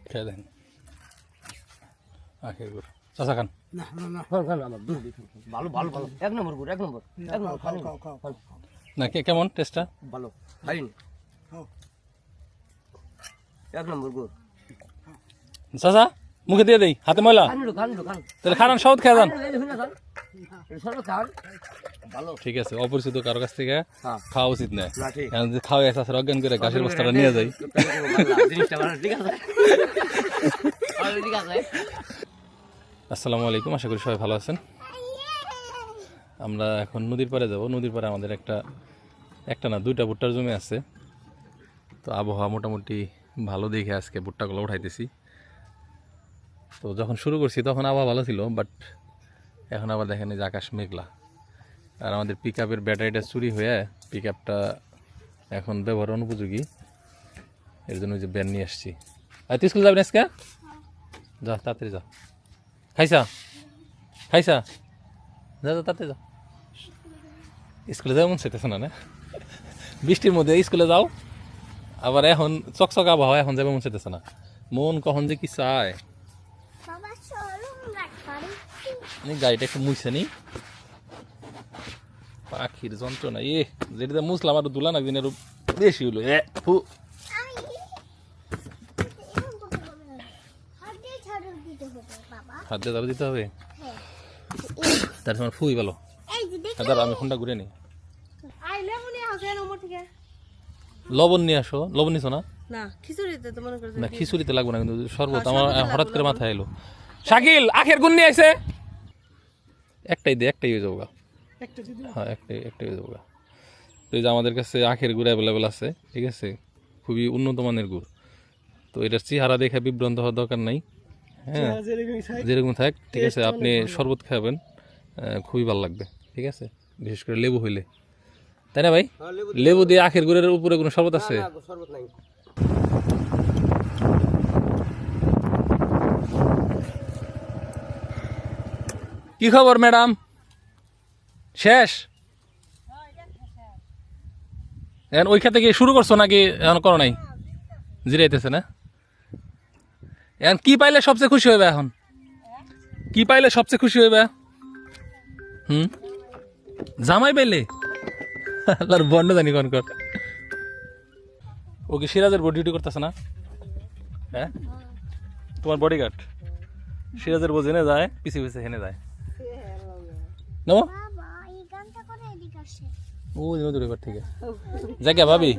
খেয়ে দেন আখের গুড় চাচা খান ভালো ভালো ভালো এক নম্বর গুড় এক নম্বর না কেমন টেস্টটা ভালো খাইন এক নম্বর গুড় চাচা মুখে দিয়ে দেই হাতে ময়লা তাহলে খান সব খেয়ে যান ঠিক আছে অপরিচিত কারো কাছ থেকে খাওয়া উচিত নয় খাওয়া আছে অজ্ঞান করে ঘাসের বস্তাটা নিয়ে যাই আসসালামু আলাইকুম আশা করি সবাই ভালো আছেন আমরা এখন নদীর পাড়ে যাব নদীর পাড়ে আমাদের একটা না দুইটা ভুট্টার জমি আছে তো আবহাওয়া মোটামুটি ভালো দেখে আজকে ভুট্টাগুলো উঠাইতেছি তো যখন শুরু করছি তখন আবহাওয়া ভালো ছিল বাট এখন আবার দেখেন যে আকাশ মেঘলা আর আমাদের পিক আপের ব্যাটারিটা চুরি হয়ে পিক আপটা এখন ব্যবহার অনুপযোগী এর জন্য যে ব্যান নিয়ে আসছি আর তুই স্কুল যাবি না আজকে যা তাড়াতাড়ি যা খাইছা যা যা তাড়াতাড়ি যা স্কুলে যাও মন চাইতেছে না বৃষ্টির মধ্যে স্কুলে যাও আবার এখন চকচক আবহাওয়া এখন যাবে মন চাইতেছে না মন কখন যে কি চায় গাড়িটা একটু মুছে নি পাখির যন্ত্রণা যেটা মুছলাম আর দুলা না দিন আরো বেশি হলো হাত দিয়ে ধরে দিতে হবে তার সময় ফুই ভালো আমি ফোনটা ঘুরে নি লবণ নিয়ে আসো লবণ নিছো না না খিচুড়িতে লাগবে না কিন্তু শরবত আমার হঠাৎ করে মাথায় এলো শাকিল আখের গুণ নিয়ে আসে একটাই হয়ে যাবো হ্যাঁ একটাই হয়ে যাবো তো এই যে আমাদের কাছে আখের গুড় অ্যাভেলেবেল আছে ঠিক আছে খুবই উন্নত মানের গুড় তো এটার চেহারা দেখে বিভ্রান্ত হওয়ার দরকার নাই হ্যাঁ যেরকম থাক ঠিক আছে আপনি শরবত খাবেন খুবই ভালো লাগবে ঠিক আছে বিশেষ করে লেবু হইলে তাই না ভাই লেবু দিয়ে আখের গুড়ের উপরে কোনো শরবত আছে কি খবর ম্যাডাম শেষ এখন ওই ক্ষেত্রে কি শুরু করছো নাকি এখন করো নাই জিরাইতেছে না এখন কি পাইলে সবচেয়ে খুশি হইবে এখন কি পাইলে সবচেয়ে খুশি হইবে জামাই পাইলে বন্ড জানি কন কর ও কি সিরাজের বডি ডিউটি করতেছে না হ্যাঁ তোমার বডিগার্ড সিরাজের বউ জেনে যায় পিছিয়ে পিছিয়ে হেনে যায় নো ও ঠিক আছে জায়গা ভাবি